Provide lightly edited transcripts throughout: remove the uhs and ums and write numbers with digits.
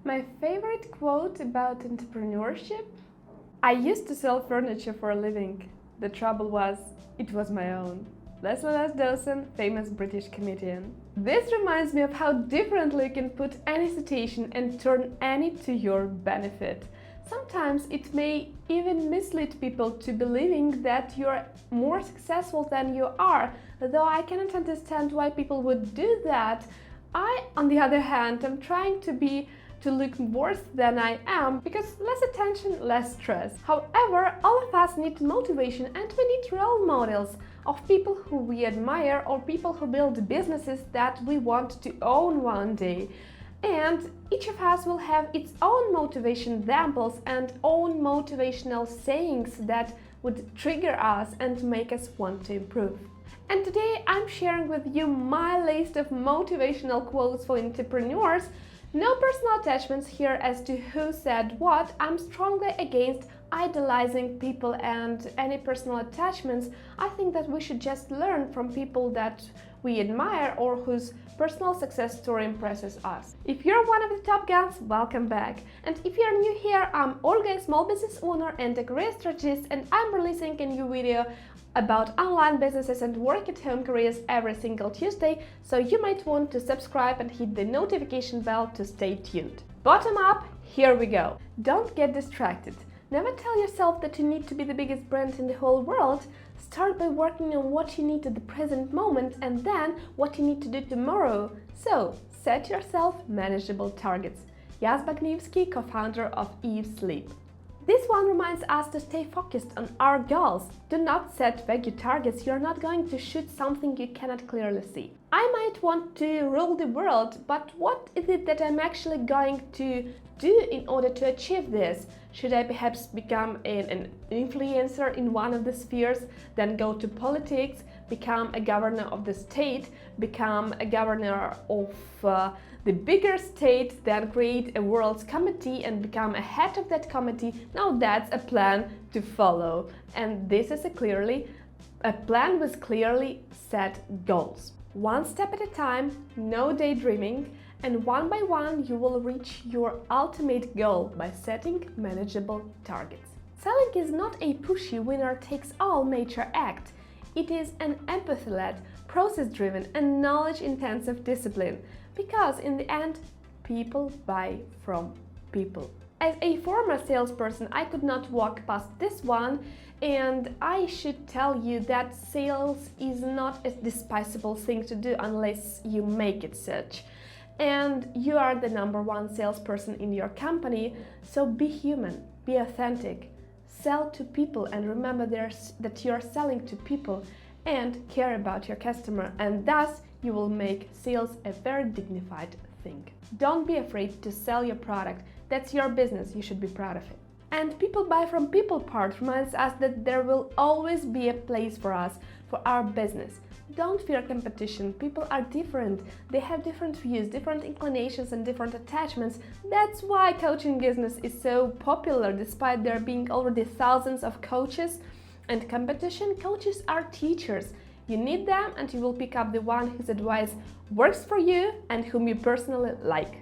My favorite quote about entrepreneurship? I used to sell furniture for a living. The trouble was, it was my own. Leslie Dawson, famous British comedian. This reminds me of how differently you can put any situation and turn any to your benefit. Sometimes it may even mislead people to believing that you're more successful than you are, though I cannot understand why people would do that. I, on the other hand, am trying to look worse than I am, because less attention, less stress. However, all of us need motivation, and we need role models of people who we admire or people who build businesses that we want to own one day. And each of us will have its own motivation examples and own motivational sayings that would trigger us and make us want to improve. And today I'm sharing with you my list of motivational quotes for entrepreneurs. No personal attachments here as to who said what. I'm strongly against idolizing people and any personal attachments. I think that we should just learn from people that we admire or whose personal success story impresses us. If you're one of the top guns, welcome back. And if you're new here, I'm Olga, a small business owner and a career strategist, and I'm releasing a new video about online businesses and work-at-home careers every single Tuesday, so you might want to subscribe and hit the notification bell to stay tuned. Bottom up, here we go. Don't get distracted. Never tell yourself that you need to be the biggest brand in the whole world. Start by working on what you need at the present moment and then what you need to do tomorrow. So, set yourself manageable targets. Jas Bagniewski, co-founder of Eve Sleep. This one reminds us to stay focused on our goals. Do not set vague targets. You're not going to shoot something you cannot clearly see. I might want to rule the world, but what is it that I'm actually going to do in order to achieve this? Should I perhaps become an influencer in one of the spheres, then go to politics, become a governor of the state, become a governor of the bigger state, then create a world's committee and become a head of that committee? Now that's a plan to follow. And this is a plan with clearly set goals. One step at a time, no daydreaming, and one by one you will reach your ultimate goal by setting manageable targets. Selling is not a pushy winner-takes-all nature act. It is an empathy-led, process-driven and knowledge-intensive discipline, because in the end, people buy from people. As a former salesperson, I could not walk past this one, and I should tell you that sales is not a despisable thing to do unless you make it such. And you are the #1 salesperson in your company, so be human, be authentic, sell to people, and remember that you're selling to people and care about your customer, and thus you will make sales a very dignified thing. Don't be afraid to sell your product. That's your business, you should be proud of it. And people buy from people part reminds us that there will always be a place for us, for our business. Don't fear competition. People are different. They have different views, different inclinations and different attachments. That's why coaching business is so popular, despite there being already thousands of coaches and competition. Coaches are teachers. You need them and you will pick up the one whose advice works for you and whom you personally like.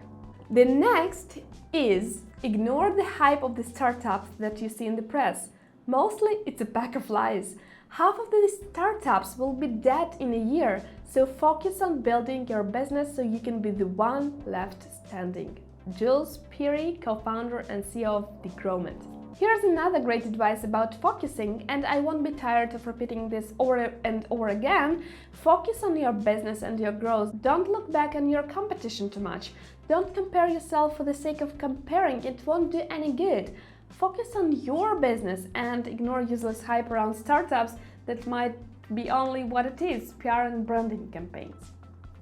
The next is ignore the hype of the startups that you see in the press. Mostly it's a pack of lies. Half of these startups will be dead in a year, so focus on building your business so you can be the one left standing. Jules Peary, co-founder and CEO of The Growment. Here's another great advice about focusing, and I won't be tired of repeating this over and over again. Focus on your business and your growth. Don't look back on your competition too much. Don't compare yourself for the sake of comparing. It won't do any good. Focus on your business and ignore useless hype around startups that might be only what it is, PR and branding campaigns.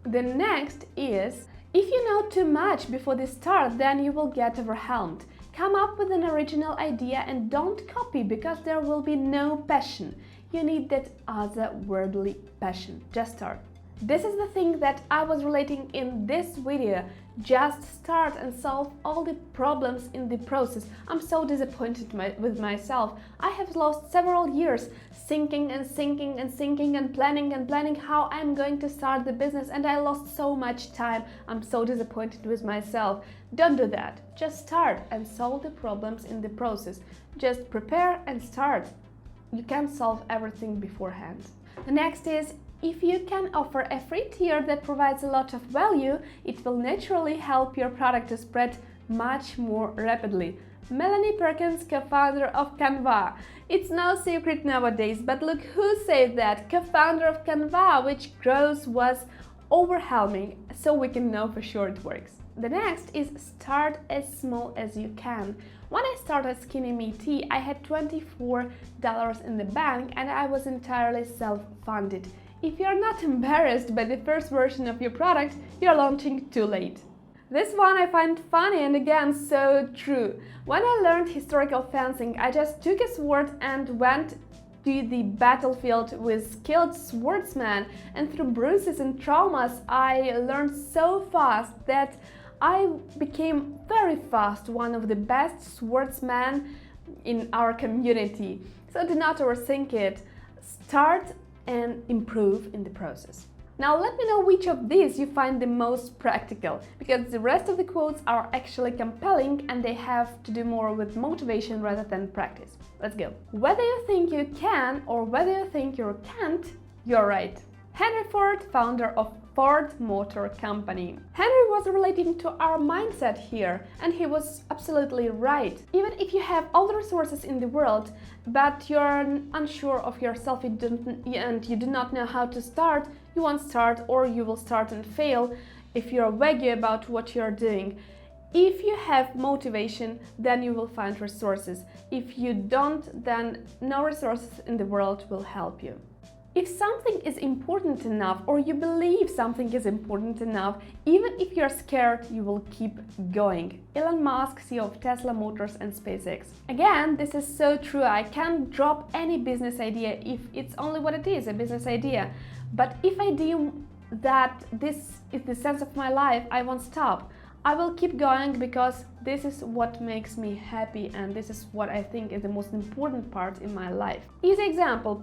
The next is, if you know too much before the start, then you will get overwhelmed. Come up with an original idea and don't copy, because there will be no passion. You need that otherworldly passion. Just start. This is the thing that I was relating in this video. Just start and solve all the problems in the process. I'm so disappointed with myself. I have lost several years thinking and planning how I'm going to start the business, and I lost so much time. I'm so disappointed with myself. Don't do that. Just start and solve the problems in the process. Just prepare and start. You can solve everything beforehand. The next is, if you can offer a free tier that provides a lot of value, it will naturally help your product to spread much more rapidly. Melanie Perkins, co-founder of Canva. It's no secret nowadays, but look who said that. Co-founder of Canva, which growth was overwhelming, so we can know for sure it works. The next is start as small as you can. When I started Skinny Me Tea, I had $24 in the bank and I was entirely self-funded. If you're not embarrassed by the first version of your product, you're launching too late. This one I find funny and again so true. When I learned historical fencing, I just took a sword and went to the battlefield with skilled swordsmen, and through bruises and traumas I learned so fast that I became very fast one of the best swordsmen in our community. So do not overthink it. Start and improve in the process. Now let me know which of these you find the most practical, because the rest of the quotes are actually compelling and they have to do more with motivation rather than practice. Let's go. Whether you think you can or whether you think you can't, you're right. Henry Ford, founder of Ford Motor Company. Henry was relating to our mindset here, and he was absolutely right. Even if you have all the resources in the world, but you're unsure of yourself and you do not know how to start, you won't start, or you will start and fail if you're vague about what you're doing. If you have motivation, then you will find resources. If you don't, then no resources in the world will help you. If something is important enough, or you believe something is important enough, even if you're scared, you will keep going. Elon Musk, CEO of Tesla Motors and SpaceX. Again, this is so true. I can't drop any business idea if it's only what it is, a business idea. But if I deem that this is the sense of my life, I won't stop. I will keep going because this is what makes me happy and this is what I think is the most important part in my life. Easy example,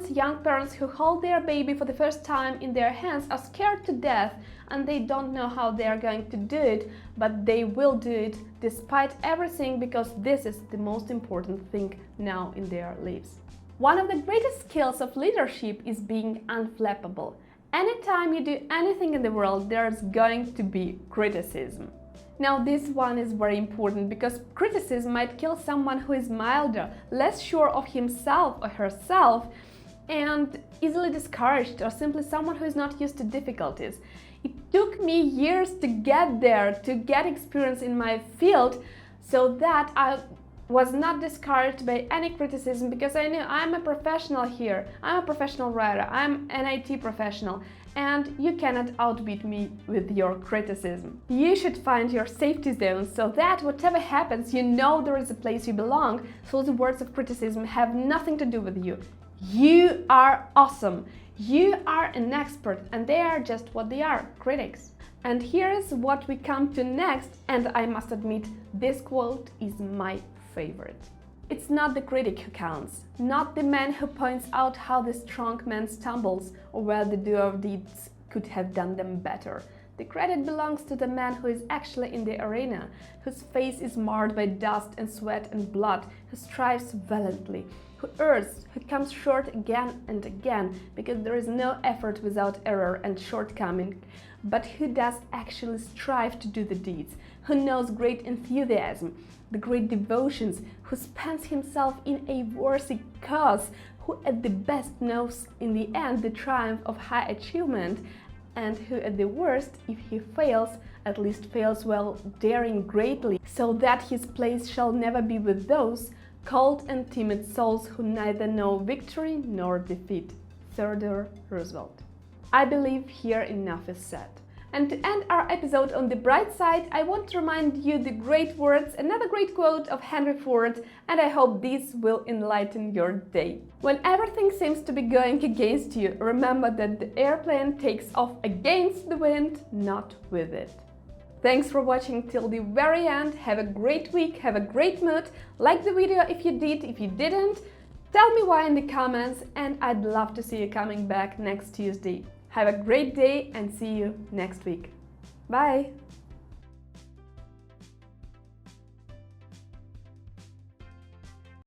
young parents who hold their baby for the first time in their hands are scared to death and they don't know how they are going to do it, but they will do it despite everything because this is the most important thing now in their lives. One of the greatest skills of leadership is being unflappable. Anytime you do anything in the world, there's going to be criticism. Now this one is very important because criticism might kill someone who is milder, less sure of himself or herself, and easily discouraged, or simply someone who is not used to difficulties. It took me years to get there, to get experience in my field, so that I was not discouraged by any criticism, because I knew I'm a professional here, I'm a professional writer, I'm an IT professional, and you cannot outbeat me with your criticism. You should find your safety zone so that whatever happens, you know there is a place you belong, so the words of criticism have nothing to do with you. You are awesome, you are an expert, and they are just what they are, critics. And here's what we come to next, and I must admit, this quote is my favorite. It's not the critic who counts, not the man who points out how the strong man stumbles or where the doer of deeds could have done them better. The credit belongs to the man who is actually in the arena, whose face is marred by dust and sweat and blood, who strives valiantly, who errs, who comes short again and again, because there is no effort without error and shortcoming, but who does actually strive to do the deeds, who knows great enthusiasm, the great devotions, who spends himself in a worthy cause, who at the best knows in the end the triumph of high achievement, and who at the worst, if he fails, at least fails while daring greatly, so that his place shall never be with those cold and timid souls who neither know victory nor defeat. Theodore Roosevelt. I believe here enough is said. And to end our episode on the bright side, I want to remind you the great words, another great quote of Henry Ford, and I hope these will enlighten your day. When everything seems to be going against you, remember that the airplane takes off against the wind, not with it. Thanks for watching till the very end. Have a great week, have a great mood. Like the video if you did, if you didn't, tell me why in the comments, and I'd love to see you coming back next Tuesday. Have a great day and see you next week. Bye!